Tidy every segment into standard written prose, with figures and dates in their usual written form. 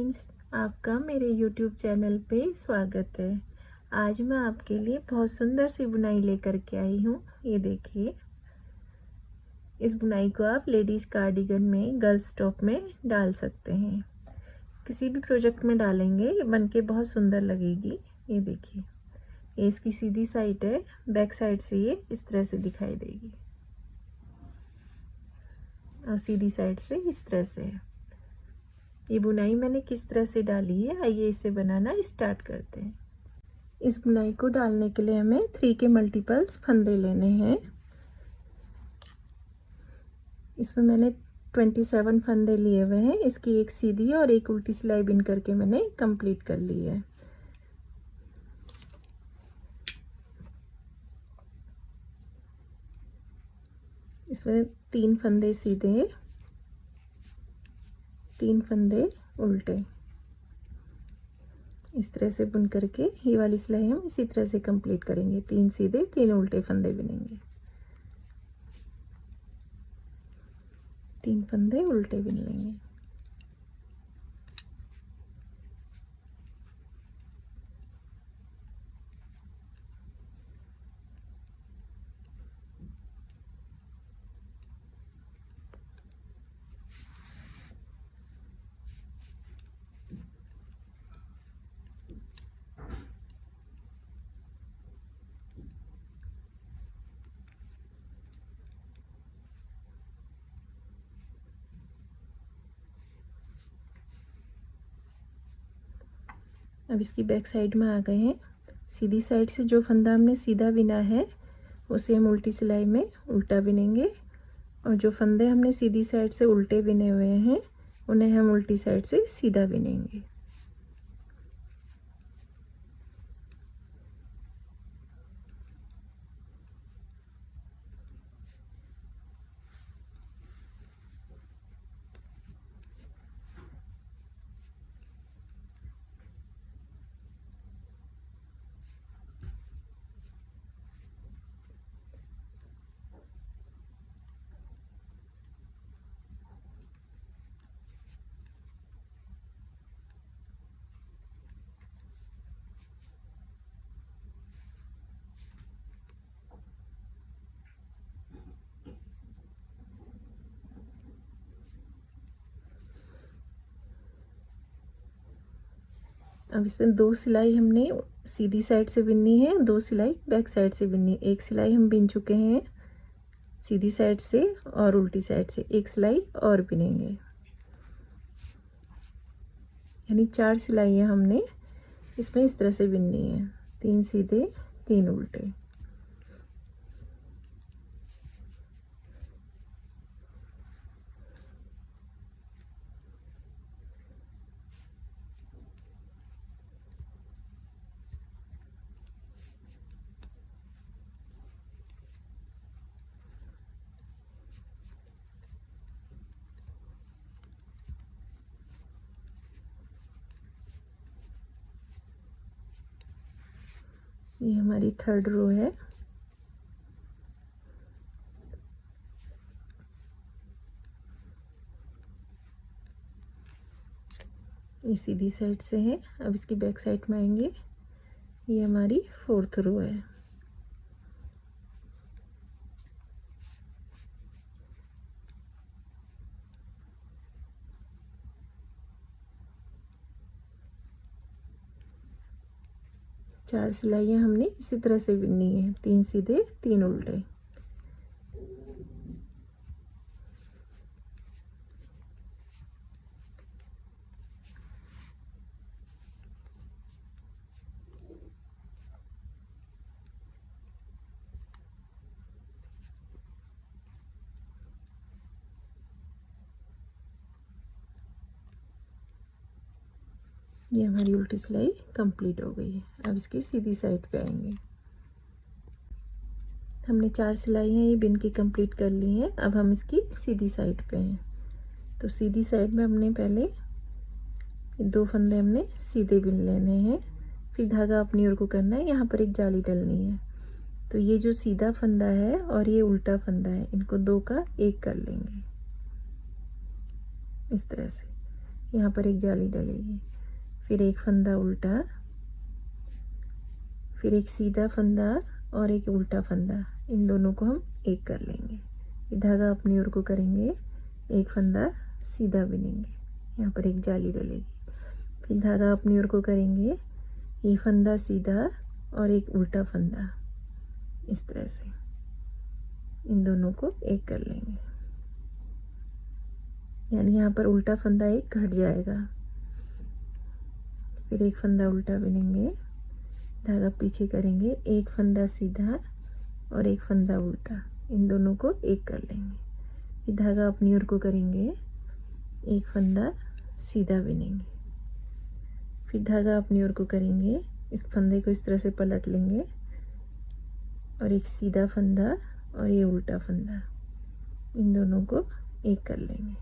Friends, आपका मेरे YouTube channel पे स्वागत है। आज मैं आपके लिए बहुत सुंदर सी बुनाई लेकर के आई हूँ। ये देखिए, इस बुनाई को आप लेडीज़ कार्डिगन में, गर्ल्स टॉप में डाल सकते हैं। किसी भी प्रोजेक्ट में डालेंगे ये बन के बहुत सुंदर लगेगी। ये देखिए, ये इसकी सीधी साइड है, बैक साइड से ये इस तरह से दिखाई देगी और सीधी साइड से इस तरह से है। ये बुनाई मैंने किस तरह से डाली है, आइए इसे बनाना स्टार्ट करते हैं। इस बुनाई को डालने के लिए हमें 3 के मल्टीपल्स फंदे लेने हैं। इसमें मैंने 27 फंदे लिए हुए हैं। इसकी एक सीधी और एक उल्टी सिलाई बिन करके मैंने कंप्लीट कर ली है। इसमें 3 फंदे सीधे, 3 फंदे उल्टे, इस तरह से बुन करके ये वाली सिलाई हम इसी तरह से कंप्लीट करेंगे। 3 सीधे 3 उल्टे फंदे बुनेंगे, 3 फंदे उल्टे बुन लेंगे। अब इसकी बैक साइड में आ गए हैं। सीधी साइड से जो फंदा हमने सीधा बिना है उसे हम उल्टी सिलाई में उल्टा बिनेंगे, और जो फंदे हमने सीधी साइड से उल्टे बिने हुए हैं उन्हें हम उल्टी साइड से सीधा बिनेंगे। अब इसमें 2 सिलाई हमने सीधी साइड से बिननी है, 2 सिलाई बैक साइड से बिननी है। एक सिलाई हम बिन चुके हैं सीधी साइड से, और उल्टी साइड से एक सिलाई और बिनेंगे, यानी 4 सिलाइयाँ हमने इसमें इस तरह से बिननी है। 3 सीधे 3 उल्टे। ये हमारी 3rd रो है। ये सीधी साइड से है। अब इसकी बैक साइड में आएंगे, ये हमारी 4th रो है। चार सिलाइयाँ हमने इसी तरह से बिननी है, 3 सीधे 3 उल्टे। ये हमारी उल्टी सिलाई कंप्लीट हो गई है। अब इसकी सीधी साइड पे आएंगे। हमने 4 सिलाइयाँ ये बिन की कंप्लीट कर ली हैं। अब हम इसकी सीधी साइड पे हैं। तो सीधी साइड में हमने पहले 2 फंदे हमने सीधे बिन लेने हैं, फिर धागा अपनी ओर को करना है। यहाँ पर एक जाली डलनी है। तो ये जो सीधा फंदा है और ये उल्टा फंदा है, इनको 2 का 1 कर लेंगे इस तरह से। यहाँ पर एक जाली डलेगी, फिर एक फंदा उल्टा, फिर एक सीधा फंदा और एक उल्टा फंदा, इन दोनों को हम एक कर लेंगे। ये धागा अपनी ओर को करेंगे, एक फंदा सीधा बिनेंगे, यहाँ पर एक जाली डलेगी, फिर धागा अपनी ओर को करेंगे, ये फंदा सीधा और एक उल्टा फंदा, इस तरह से इन दोनों को एक कर लेंगे। यानी यहाँ पर उल्टा फंदा एक घट जाएगा, फिर एक फंदा उल्टा बिनेंगे, धागा पीछे करेंगे, एक फंदा सीधा और एक फंदा उल्टा, इन दोनों को एक कर लेंगे। फिर धागा अपनी ओर को करेंगे, एक फंदा सीधा बिनेंगे, फिर धागा अपनी ओर को करेंगे, इस फंदे को इस तरह से पलट लेंगे और एक सीधा फंदा और ये उल्टा फंदा, इन दोनों को एक कर लेंगे।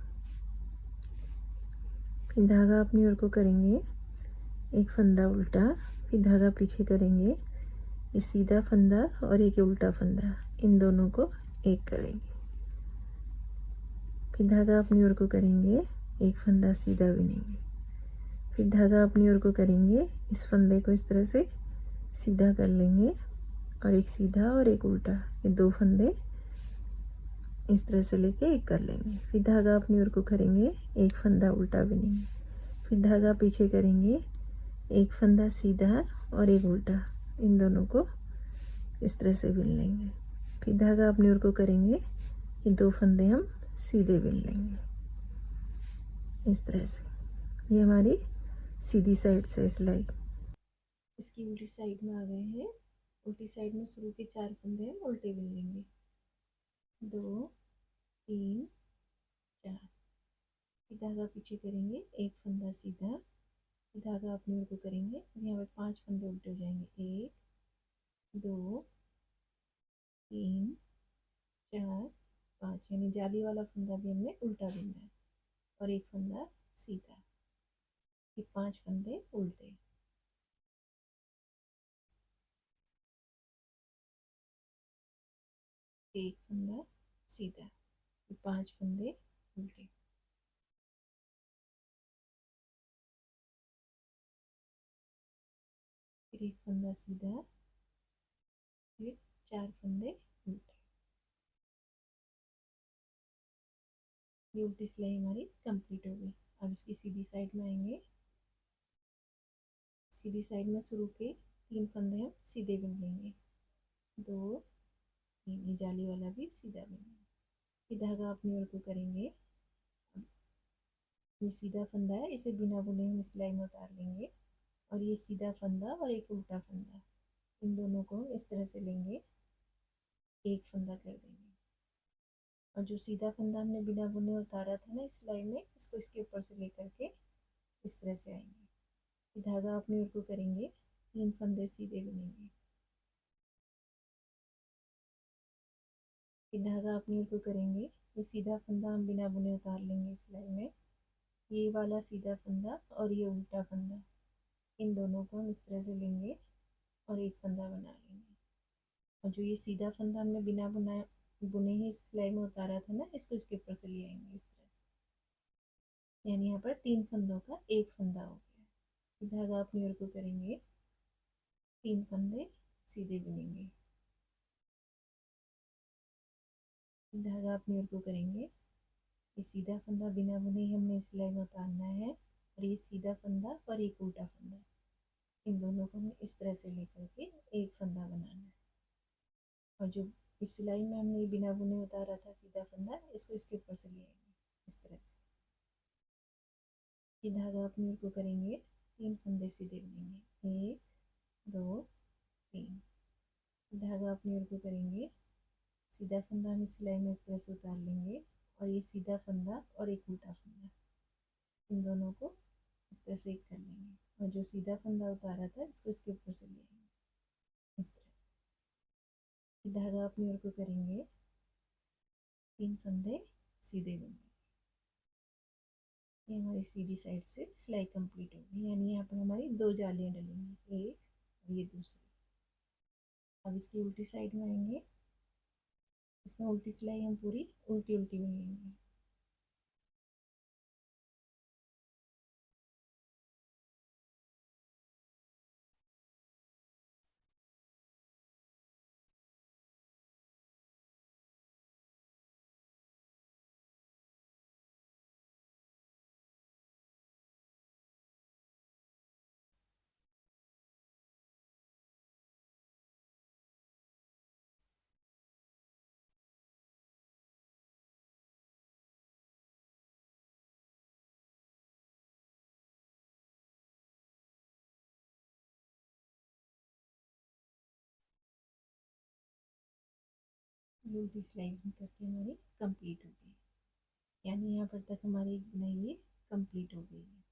फिर धागा अपनी ओर को करेंगे, एक फंदा उल्टा, फिर धागा पीछे करेंगे, ये सीधा फंदा और एक उल्टा फंदा, इन दोनों को एक करेंगे। फिर धागा अपनी ओर को करेंगे, एक फंदा सीधा बिनेंगे, फिर धागा अपनी ओर को करेंगे, इस फंदे को इस तरह से सीधा कर लेंगे और एक सीधा और एक उल्टा, ये दो फंदे इस तरह से लेके एक कर लेंगे। फिर धागा अपनी ओर को करेंगे, एक फंदा उल्टा बिनेंगे, फिर धागा पीछे करेंगे, एक फंदा सीधा और एक उल्टा, इन दोनों को इस तरह से बिन लेंगे। फिर धागा अपनी ओर को करेंगे, ये दो फंदे हम सीधे बिन लेंगे, इस तरह से। ये हमारी सीधी साइड से सिलाई। इसकी उल्टी साइड में आ गए हैं। उल्टी साइड में शुरू के 4 फंदे हम उल्टे बिन लेंगे, 2 3 4। फिर धागा पीछे करेंगे, एक फंदा सीधा, धागा अपनी ओर को करेंगे, यहाँ पर 5 फंदे उल्टे हो जाएंगे, 1 2 3 4 5, यानी जाली वाला फंदा भी हमने उल्टा बिनना है और एक फंदा सीधा, फिर 5 फंदे उल्टे, एक फंदा सीधा, फिर 5 फंदे उल्टे, फिर एक फंदा सीधा, फिर 4 फंदे उल्टे। ये उल्टी सिलाई हमारी कंप्लीट हो गई। अब इसकी सीधी साइड में आएंगे। सीधी साइड में शुरू के 3 फंदे हम सीधे बिन लेंगे, 2 3, ये जाली वाला भी सीधा बिनेंगे। फिर धागा अपनी ओर को करेंगे, ये सीधा फंदा है, इसे बिना बुने हम सिलाई में उतार लेंगे और ये सीधा फंदा और एक उल्टा फंदा, इन दोनों को हम इस तरह से लेंगे, एक फंदा कर देंगे और जो सीधा फंदा हमने बिना बुने उतारा था ना इस सिलाई में, इसको इसके ऊपर से लेकर के इस तरह से आएंगे। फिर धागा अपनी ओर को करेंगे, 3 फंदे सीधे बिनेंगे, फिर धागा अपनी ओर को करेंगे, ये सीधा फंदा हम बिना बुने उतार लेंगे सिलाई में, ये वाला सीधा फंदा और ये उल्टा फंदा, इन दोनों को हम इस तरह से लेंगे और एक फंदा बना लेंगे और जो ये सीधा फंदा हमने बिना बुने ही सिलाई में उतारा था ना, इसको इसके ऊपर से ले आएंगे इस तरह से, यानी यहाँ पर 3 फंदों का एक फंदा हो गया। धागा अपनी ओर को करेंगे, 3 फंदे सीधे बिनेंगे, धागा अपनी ओर को करेंगे, ये सीधा फंदा बिना बुने ही हमने सिलाई में उतारना है और ये सीधा फंदा और एक उल्टा फंदा, इन दोनों को हमें इस तरह से लेकर के एक फंदा बनाना है और जो इस सिलाई में हमने बिना बुने उतारा था सीधा फंदा, इसको इसके ऊपर से ले आएंगे इस तरह से। ये धागा अपनी ओर को करेंगे, 3 फंदे सीधे बिनेंगे, 1 2 3, धागा अपनी ओर को करेंगे, सीधा फंदा हम इस सिलाई में इस तरह से उतार लेंगे और ये सीधा फंदा और एक उल्टा फंदा, इन दोनों को इस तरह से एक कर लेंगे और जो सीधा फंदा उतारा था इसको इसके ऊपर से ले आएंगे इस तरह से। धागा अपनी ओर को करेंगे, 3 फंदे सीधे बिनेंगे। ये हमारी सीधी साइड से सिलाई कंप्लीट होगी, यानी यहाँ पर हमारी 2 जालियाँ डलेंगी, एक और ये दूसरी। अब इसकी उल्टी साइड में आएंगे, इसमें उल्टी सिलाई हम पूरी उल्टी उल्टी बिनेंगे, ये उल्टी सिलाई बन करके हमारी कंप्लीट हो गई, यानी यहाँ पर तक हमारी बुनाई ये कंप्लीट हो गई है।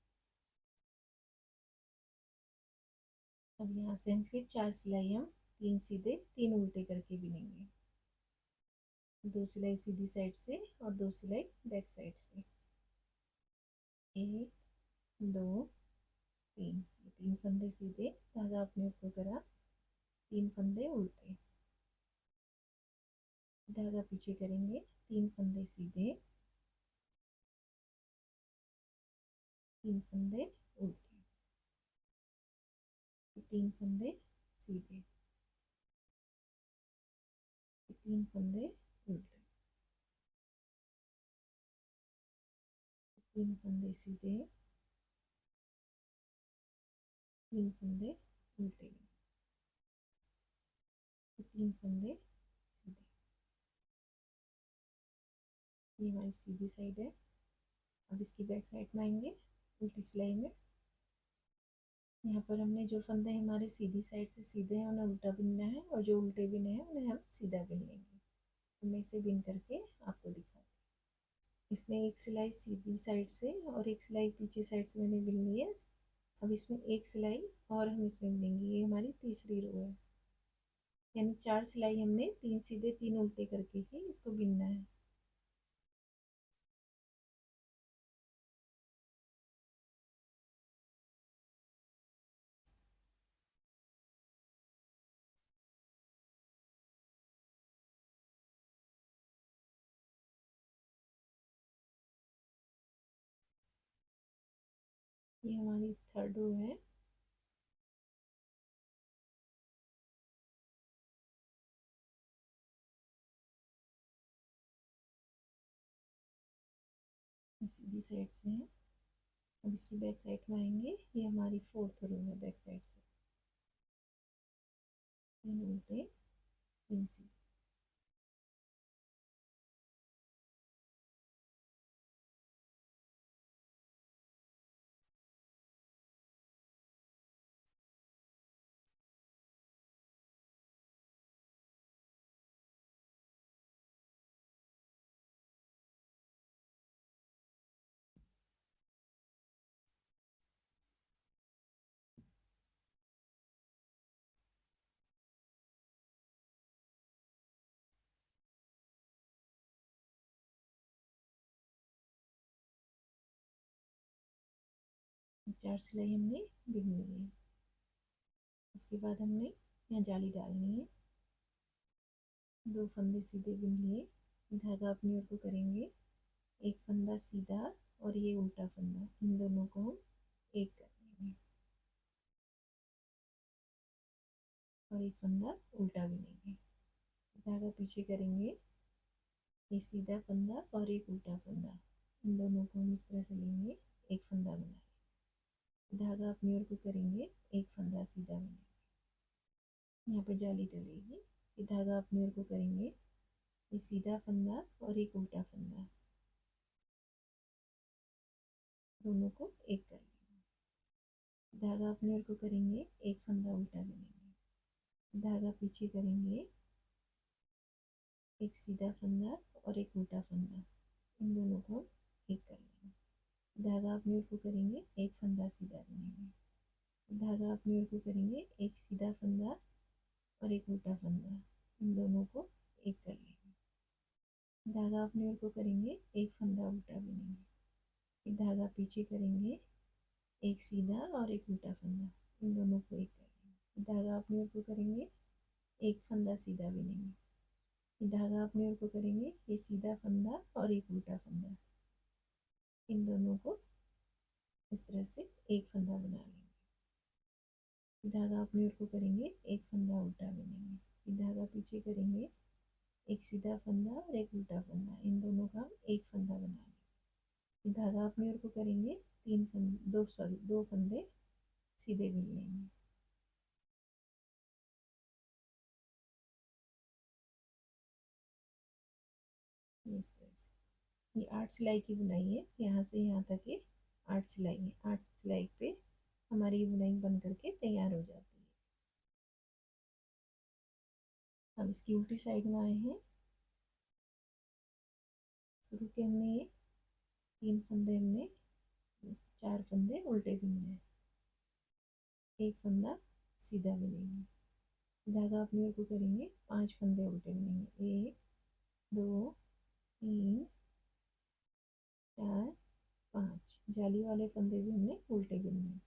अब यहाँ से हम फिर 4 सिलाई हम 3 सीधे 3 उल्टे करके बिनेंगे। 2 सिलाई सीधी साइड से और 2 सिलाई बैक साइड से। 1 2 3, 3 फंदे सीधे, धागा अपने ऊपर करा, 3 फंदे उल्टे, धागा पीछे करेंगे, 3 फंदे सीधे, 3 फंदे उल्टे, 3 फंदे सीधे, 3 फंदे उल्टे, 3 फंदे सीधे, 3 फंदे उल्टे, 3 फंदे सीधे। ये हमारी सीधी साइड है। अब इसकी बैक साइड में आएंगे उल्टी सिलाई में। यहाँ पर हमने जो फंदे हमारे सीधी साइड से सीधे हैं उन्हें उल्टा बिनना है, और जो उल्टे बिने हैं उन्हें हम सीधा बिन लेंगे। तो मैं इसे बिन करके आपको दिखाती हूँ। इसमें एक सिलाई सीधी साइड से और एक सिलाई पीछे साइड से मैंने बिन ली है। अब इसमें एक सिलाई और हम इसमें बिनेंगे, ये हमारी तीसरी रो है, यानी 4 सिलाई हमने 3 सीधे 3 उल्टे करके ही इसको बिनना है। ये हमारी थर्ड रो है। सीधी साइड से है। अब इसकी बैक साइड में आएंगे, ये हमारी फोर्थ रो है बैक साइड से। 3 उल्टे 3 सीधे। चार सिलाई हमने बिन ली है। उसके बाद हमने यहाँ जाली डालनी है। 2 फंदे सीधे बिन लिए, धागा अपनी ओर को करेंगे, एक फंदा सीधा और ये उल्टा फंदा, इन दोनों को हम एक कर लेंगे और एक फंदा उल्टा बिनेंगे। धागा पीछे करेंगे, ये सीधा फंदा और एक उल्टा फंदा, इन दोनों को हम इस तरह से लेंगे, एक फंदा बना, धागा अपनी ओर को करेंगे, एक फंदा सीधा बनेगा। यहाँ पर जाली डलेगी, ये धागा अपनी ओर को करेंगे, ये सीधा फंदा और एक उल्टा फंदा, दोनों को एक कर लेंगे। धागा अपनी ओर को करेंगे, एक फंदा उल्टा बिनेंगे, धागा पीछे करेंगे, एक सीधा फंदा और एक उल्टा फंदा, इन दोनों को एक कर लेंगे। धागा अपनी ओर को करेंगे, एक फंदा सीधा बिनेंगे, धागा अपनी ओर को करेंगे, एक सीधा फंदा और एक उल्टा फंदा, इन दोनों को एक कर लेंगे। धागा अपनी ओर को करेंगे, एक फंदा उल्टा बिनेंगे, धागा पीछे करेंगे, एक सीधा और एक उल्टा फंदा, इन दोनों को एक कर लेंगे। धागा अपनी ओर को करेंगे, एक फंदा सीधा बिनेंगे, धागा अपनी ओर को करेंगे, ये सीधा फंदा और एक उल्टा फंदा, इन दोनों को इस तरह से एक फंदा बना लेंगे। धागा अपनी ओर को करेंगे, एक फंदा उल्टा बिनेंगे, धागा पीछे करेंगे, एक सीधा फंदा और एक उल्टा फंदा, इन दोनों का एक फंदा बना लेंगे। धागा अपनी ओर को करेंगे, दो फंदे सीधे बिन लेंगे। इस तरह से ये 8 सिलाई की बुनाई है, यहाँ से यहाँ तक ये 8 सिलाई है। 8 सिलाई पे हमारी ये बुनाई बन करके तैयार हो जाती है। अब इसकी उल्टी साइड में आए हैं, शुरू के हमने ये 3 फंदे हमने 4 फंदे उल्टे बुनने हैं, एक फंदा सीधा बुनेंगे, धागा अपनी ओर को करेंगे, 5 फंदे उल्टे बुनेंगे, 1 2 3 4 5। जाली वाले फंदे भी हमने उल्टे बुनने,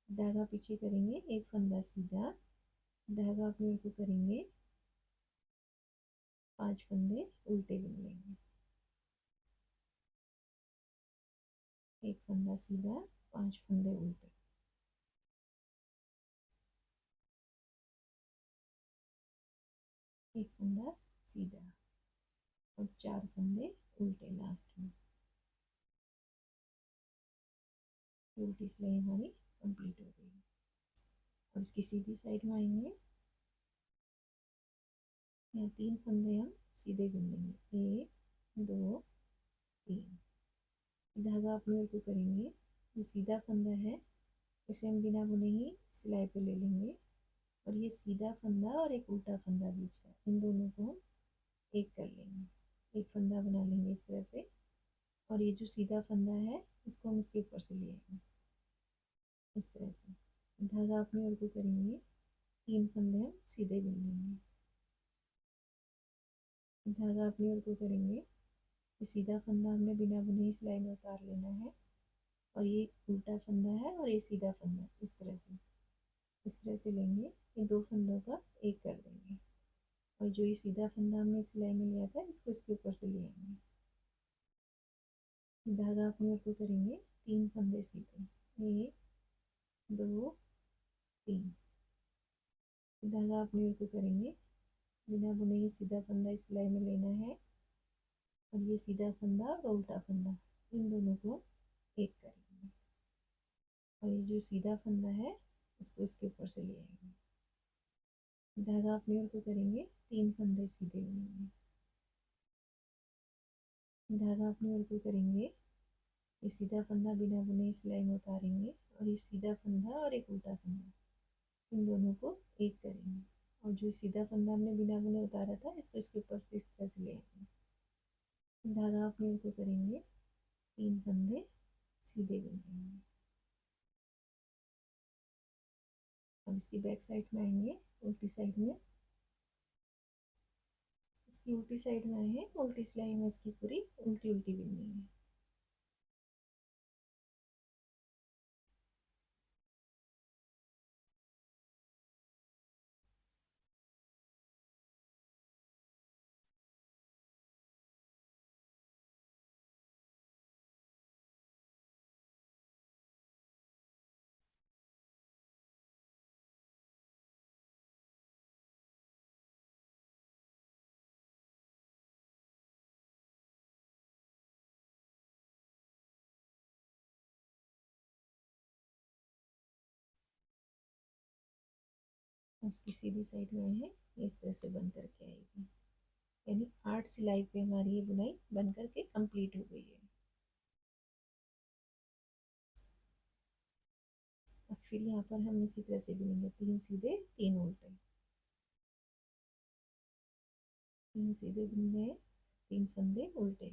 धागा पीछे करेंगे, एक फंदा सीधा, धागा अपनी ओर को करेंगे, 5 फंदे उल्टे बुन लेंगे, एक फंदा सीधा, 5 फंदे उल्टे, एक फंदा सीधा और 4 फंदे उल्टे लास्ट में। उल्टी सिलाई हमारी कंप्लीट हो गई। और इसकी सीधी साइड में आएंगे, यहाँ 3 फंदे हम सीधे बुन लेंगे, 1 2 3। धागा अपनी ओर को करेंगे, ये सीधा फंदा है, इसे हम बिना बुने ही सिलाई पे ले लेंगे, और ये सीधा फंदा और एक उल्टा फंदा बीच का, इन दोनों को हम एक कर लेंगे, एक फंदा बना लेंगे इस तरह से, और ये जो सीधा फंदा है इसको हम इसके ऊपर से ले आएंगे इस तरह से। धागा अपनी ओर को करेंगे, 3 फंदे हम सीधे बुन लेंगे, धागा अपनी ओर को करेंगे, ये सीधा फंदा हमने बिना बुने ही सिलाई में उतार लेना है, और ये उल्टा फंदा है और ये सीधा फंदा, इस तरह से लेंगे, ये 2 फंदों का एक कर देंगे, और जो ये सीधा फंदा हमने सिलाई में लिया था इसको इसके ऊपर से ले आएंगे, धागा अपनी ओर को करेंगे, 3 फंदे सीधे, 1 2 3। धागा अपनी ओर को करेंगे, बिना बुने ही सीधा फंदा इस सिलाई में लेना है, और ये सीधा फंदा और उल्टा फंदा, इन दोनों को एक करेंगे, और ये जो सीधा फंदा है इसको इसके ऊपर से ले आएंगे, धागा अपनी ओर को करेंगे, 3 फंदे सीधे बुनेंगे, धागा अपनी ओर को करेंगे, ये सीधा फंदा बिना बुने सिलाई में उतारेंगे, और ये सीधा फंदा और एक उल्टा फंदा, इन दोनों को एक करेंगे, और जो सीधा फंदा हमने बिना बुने उतारा था इसको इसके ऊपर से इस तरह से ले आएंगे, धागा अपनी ओर को करेंगे, 3 फंदे सीधे बुनेंगे। अब इसकी बैक साइड में आएंगे, उल्टी साइड में, इसकी उल्टी साइड में आए, उल्टी सिलाई में इसकी पूरी उल्टी उल्टी बुननी है। उसकी सीधी साइड में है, इस तरह से बन करके आएगी, यानी 8 सिलाई पे हमारी ये बुनाई बन करके कंप्लीट हो गई है। अब फिर यहाँ पर हम इसी तरह से बुनेंगे, 3 सीधे 3 उल्टे, 3 सीधे बुनने, 3 फंदे उल्टे,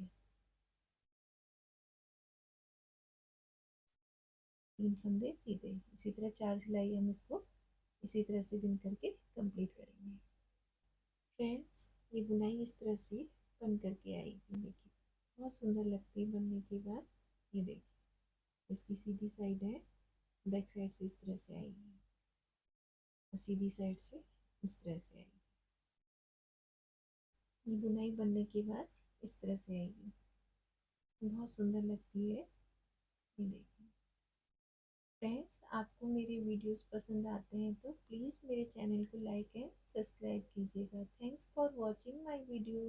3 फंदे सीधे, इसी तरह 4 सिलाई हम इसको इसी तरह से बुन करके कंप्लीट करेंगे। फ्रेंड्स, ये बुनाई इस तरह से बन करके आएगी, देखिए बहुत सुंदर लगती है बनने के बाद। ये देखिए इसकी सीधी साइड है, बैक साइड से इस तरह से आएगी, और सीधी साइड से इस तरह से आएगी। ये बुनाई बनने के बाद इस तरह से आएगी, बहुत सुंदर लगती है। ये देखिए फ्रेंड्स, आपको मेरे वीडियोस पसंद आते हैं तो प्लीज़ मेरे चैनल को लाइक एंड सब्सक्राइब कीजिएगा। Thanks for watching my video.